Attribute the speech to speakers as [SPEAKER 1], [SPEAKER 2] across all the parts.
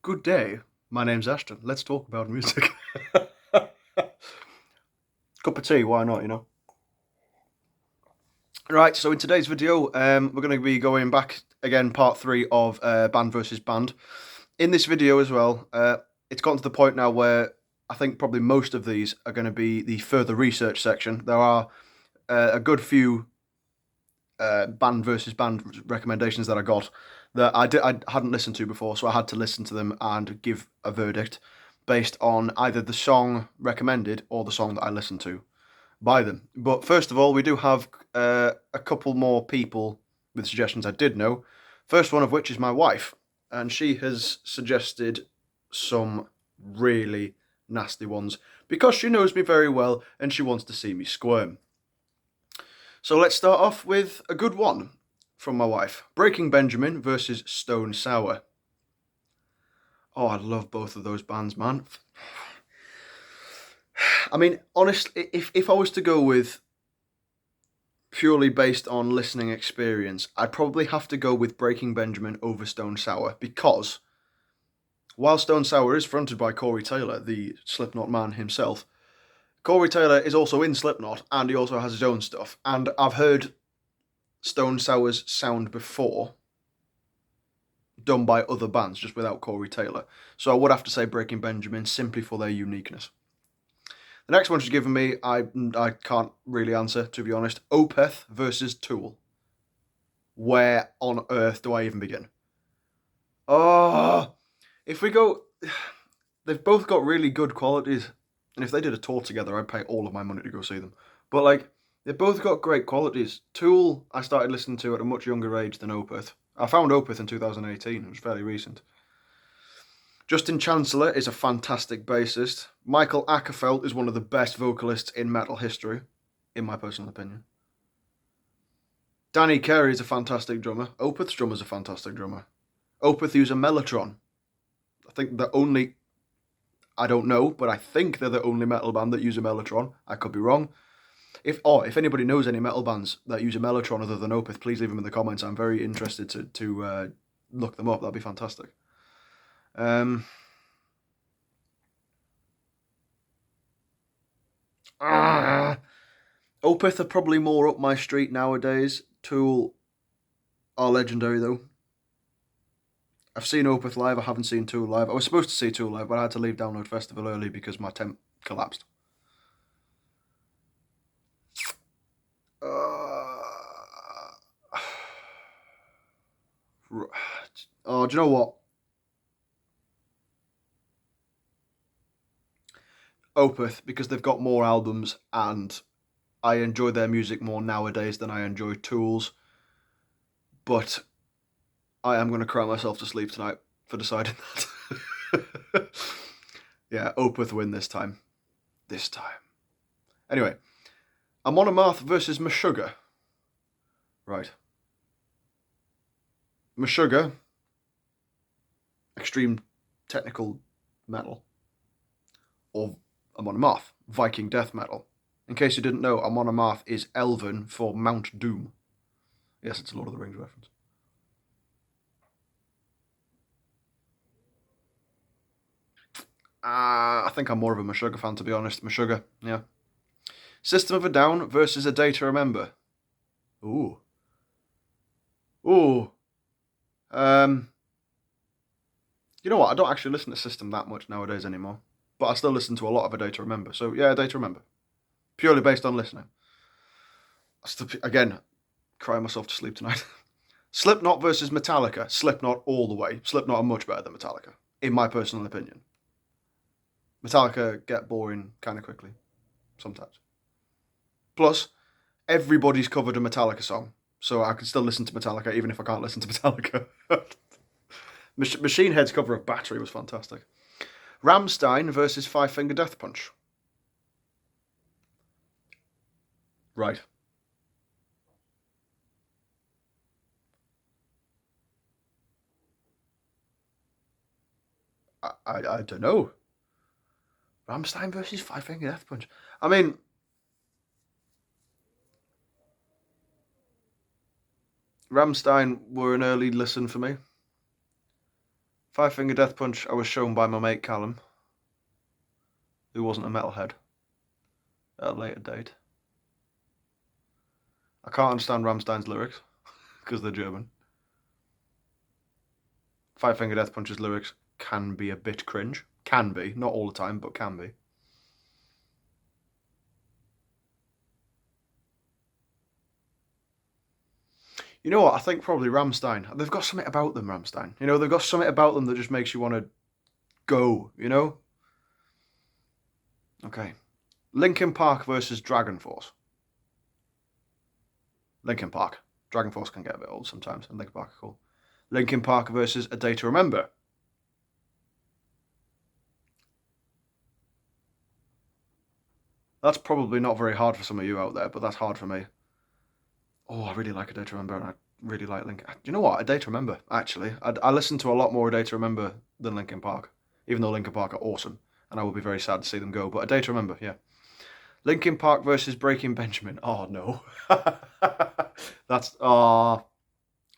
[SPEAKER 1] Good day, my name's Ashton. Let's talk about music. Cup of tea, why not, Right, so in today's video, we're going to be going back again, part 3 of band versus band. In this video as well, it's gotten to the point now where I think probably most of these are going to be the further research section. There are a good few band versus band recommendations that I got that I hadn't listened to before, so I had to listen to them and give a verdict based on either the song recommended or the song that I listened to by them. But first of all, we do have a couple more people with suggestions I did know. First one of which is my wife, and she has suggested some really nasty ones because she knows me very well and she wants to see me squirm. So let's start off with a good one from my wife. Breaking Benjamin versus Stone Sour. Oh, I love both of those bands, man. I mean, honestly, if I was to go with purely based on listening experience, I'd probably have to go with Breaking Benjamin over Stone Sour because while Stone Sour is fronted by Corey Taylor, the Slipknot man himself, Corey Taylor is also in Slipknot and he also has his own stuff. And I've heard Stone Sour's sound before done by other bands, just without Corey Taylor. So I would have to say Breaking Benjamin simply for their uniqueness. The next one she's given me, I can't really answer, to be honest. Opeth versus Tool. Where on earth do I even begin? Oh, if we go... They've both got really good qualities. And if they did a tour together, I'd pay all of my money to go see them. But, like, they've both got great qualities. Tool, I started listening to at a much younger age than Opeth. I found Opeth in 2018. It was fairly recent. Justin Chancellor is a fantastic bassist. Michael Ackerfeld is one of the best vocalists in metal history, in my personal opinion. Danny Carey is a fantastic drummer. Opeth's drummer's a fantastic drummer. Opeth use a Mellotron. I think the only... I don't know, but I think they're the only metal band that use a Mellotron. I could be wrong. If anybody knows any metal bands that use a Mellotron other than Opeth, please leave them in the comments. I'm very interested to look them up. That'd be fantastic. Opeth are probably more up my street nowadays. Tool are legendary though. I've seen Opeth live, I haven't seen Tool live. I was supposed to see Tool live, but I had to leave Download Festival early because my temp collapsed. Oh, do you know what? Opeth, because they've got more albums and I enjoy their music more nowadays than I enjoy Tool's. But I am going to cry myself to sleep tonight for deciding that. Yeah, Opeth win this time. This time. Anyway, Amon Amarth versus Meshuggah. Right. Meshuggah, extreme technical metal. Or Amon Amarth, Viking death metal. In case you didn't know, Amon Amarth is Elven for Mount Doom. Yes, it's a Lord of the Rings reference. I think I'm more of a Meshuggah fan, to be honest. Meshuggah, yeah. System of a Down versus A Day to Remember. Ooh. Ooh. You know what? I don't actually listen to System that much nowadays anymore. But I still listen to a lot of A Day to Remember. So, yeah, A Day to Remember. Purely based on listening. Again, crying myself to sleep tonight. Slipknot versus Metallica. Slipknot all the way. Slipknot are much better than Metallica, in my personal opinion. Metallica get boring kind of quickly, sometimes. Plus, everybody's covered a Metallica song, so I can still listen to Metallica even if I can't listen to Metallica. Machine Head's cover of Battery was fantastic. Rammstein versus Five Finger Death Punch. Right. I don't know. Rammstein versus Five Finger Death Punch. I mean, Rammstein were an early listen for me. Five Finger Death Punch I was shown by my mate Callum, who wasn't a metalhead at a later date. I can't understand Rammstein's lyrics because they're German. Five Finger Death Punch's lyrics can be a bit cringe. Can be, not all the time, but can be. You know what? I think probably Rammstein. They've got something about them, Rammstein. You know, they've got something about them that just makes you want to go, you know? Okay. Linkin Park versus Dragon Force. Linkin Park. Dragon Force can get a bit old sometimes, and Linkin Park are cool. Linkin Park versus A Day to Remember. That's probably not very hard for some of you out there, but that's hard for me. Oh, I really like A Day to Remember, and I really like Linkin. Do you know what? A Day to Remember, actually. I listen to a lot more A Day to Remember than Linkin Park, even though Linkin Park are awesome, and I will be very sad to see them go. But A Day to Remember, yeah. Linkin Park versus Breaking Benjamin. Oh, no. That's...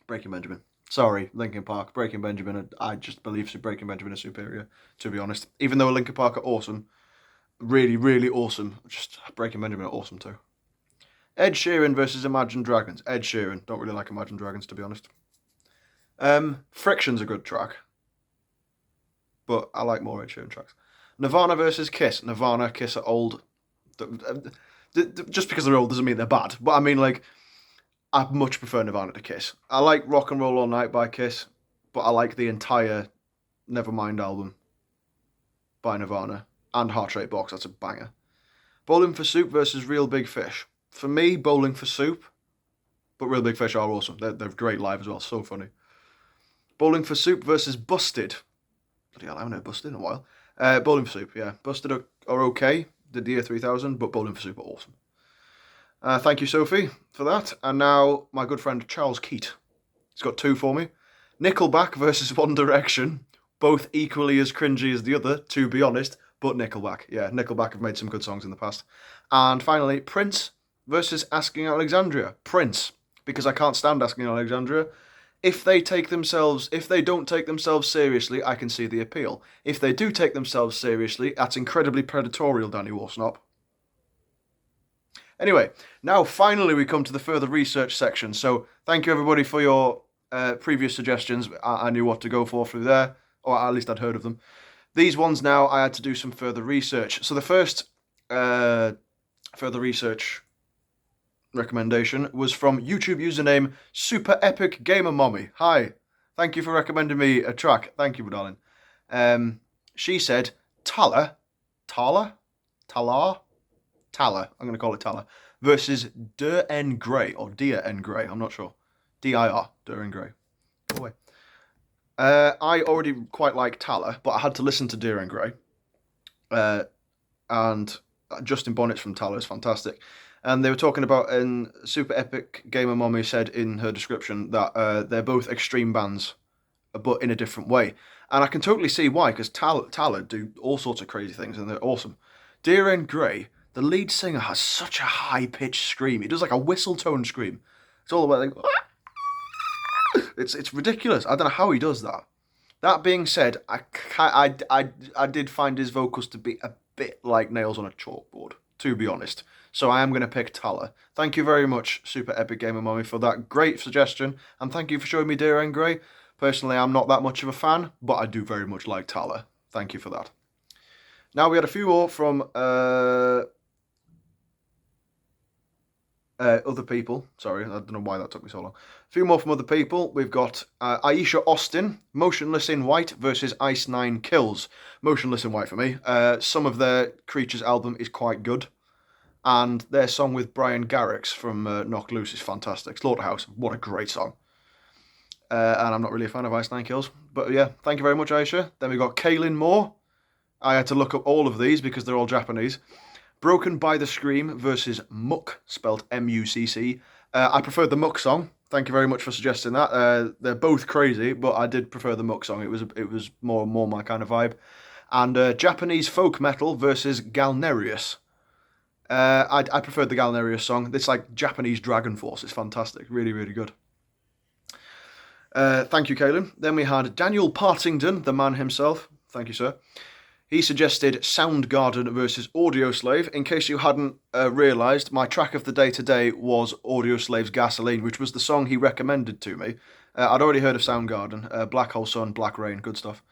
[SPEAKER 1] Breaking Benjamin. Sorry, Linkin Park. Breaking Benjamin, I just believe Breaking Benjamin is superior, to be honest. Even though Linkin Park are awesome, really, really awesome, just Breaking Benjamin are awesome too. Ed Sheeran versus Imagine Dragons. Ed Sheeran. Don't really like Imagine Dragons, to be honest. Friction's a good track, but I like more Ed Sheeran tracks. Nirvana versus Kiss. Nirvana, Kiss are old. Just because they're old doesn't mean they're bad, but I mean, like, I much prefer Nirvana to Kiss. I like Rock and Roll All Night by Kiss, but I like the entire Nevermind album by Nirvana, and Heart Rate Box, that's a banger. Bowling for Soup versus Real Big Fish. For me, Bowling for Soup, but Real Big Fish are awesome. They're great live as well, so funny. Bowling for Soup versus Busted. Bloody hell, I haven't heard Busted in a while. Bowling for Soup, yeah. Busted are okay, the Deer 3000, but Bowling for Soup are awesome. Thank you, Sophie, for that. And now, my good friend Charles Keat. He's got two for me. Nickelback versus One Direction. Both equally as cringy as the other, to be honest, but Nickelback. Yeah, Nickelback have made some good songs in the past. And finally, Prince versus Asking Alexandria. Prince, because I can't stand Asking Alexandria. If they don't take themselves seriously, I can see the appeal. If they do take themselves seriously, that's incredibly predatorial, Danny Warsnop. Anyway, now finally we come to the further research section. So thank you everybody for your previous suggestions. I knew what to go for through there, or at least I'd heard of them. These ones now I had to do some further research. So the first further research recommendation was from YouTube username Super Epic Gamer Mommy. Hi, thank you for recommending me a track. Thank you, darling. She said Talla. I'm going to call it Talla versus Dir En Grey or Dir En Grey. I'm not sure. D-I-R, Dir En Grey. Go away. I already quite like Talla, but I had to listen to Dir En Grey. And Justin Bonnet's from Talla is fantastic. And they were talking about, and Super Epic Gamer Mommy said in her description that they're both extreme bands, but in a different way. And I can totally see why, because Talla do all sorts of crazy things, and they're awesome. Dir En Grey, the lead singer has such a high-pitched scream. He does like a whistle tone scream. It's all about like, it's ridiculous. I don't know how he does that. That being said, I did find his vocals to be a bit like nails on a chalkboard, to be honest. So I am going to pick Talla. Thank you very much, Super Epic Gamer Mommy, for that great suggestion. And thank you for showing me Dir En Grey. Personally, I'm not that much of a fan, but I do very much like Talla. Thank you for that. Now we had a few more from other people. Sorry, I don't know why that took me so long. A few more from other people. We've got Aisha Austin, Motionless in White versus Ice Nine Kills. Motionless in White for me. Some of their Creatures album is quite good. And their song with Brian Garrix from Knocked Loose is fantastic. Slaughterhouse, what a great song. And I'm not really a fan of Ice Nine Kills. But yeah, thank you very much, Aisha. Then we got Kaylin Moore. I had to look up all of these because they're all Japanese. Broken by the Scream versus Muck, spelled M-U-C-C. I preferred the Muck song. Thank you very much for suggesting that. They're both crazy, but I did prefer the Muck song. It was more my kind of vibe. And Japanese folk metal versus Galnerius. I preferred the Galnerius song. It's like Japanese Dragon Force. It's fantastic. Really, really good. Thank you, Caelan. Then we had Daniel Partington, the man himself. Thank you, sir. He suggested Soundgarden versus Audioslave. In case you hadn't realised, my track of the day today was Audioslave's Gasoline, which was the song he recommended to me. I'd already heard of Soundgarden, Black Hole Sun, Black Rain, good stuff.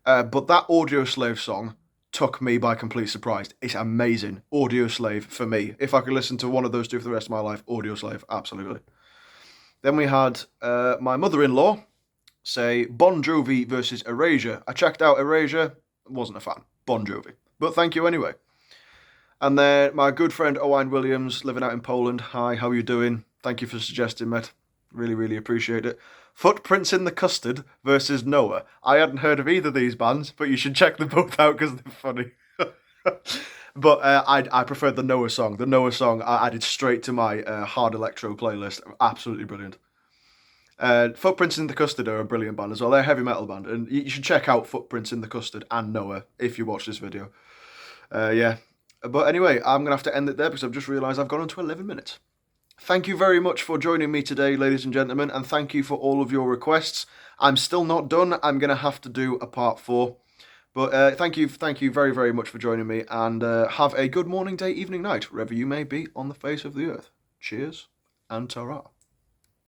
[SPEAKER 1] But that Audioslave song took me by complete surprise. It's amazing. Audioslave for me. If I could listen to one of those two for the rest of my life, Audioslave, absolutely. Then we had my mother-in-law say Bon Jovi versus Erasure. I checked out Erasure, wasn't a fan. Bon Jovi. But thank you anyway. And then my good friend Owain Williams, living out in Poland. Hi, how are you doing? Thank you for suggesting, mate. Really, really appreciate it. Footprints in the Custard versus Noah. I hadn't heard of either of these bands, but you should check them both out because they're funny. But I preferred the Noah song. The Noah song I added straight to my hard electro playlist. Absolutely brilliant. Footprints in the Custard are a brilliant band as well. They're a heavy metal band, and you should check out Footprints in the Custard and Noah if you watch this video. Yeah. But anyway, I'm going to have to end it there because I've just realised I've gone on to 11 minutes. Thank you very much for joining me today, ladies and gentlemen, and thank you for all of your requests. I'm still not done. I'm going to have to do a part 4. But thank you very, very much for joining me, and have a good morning, day, evening, night, wherever you may be on the face of the earth. Cheers, and ta-ra.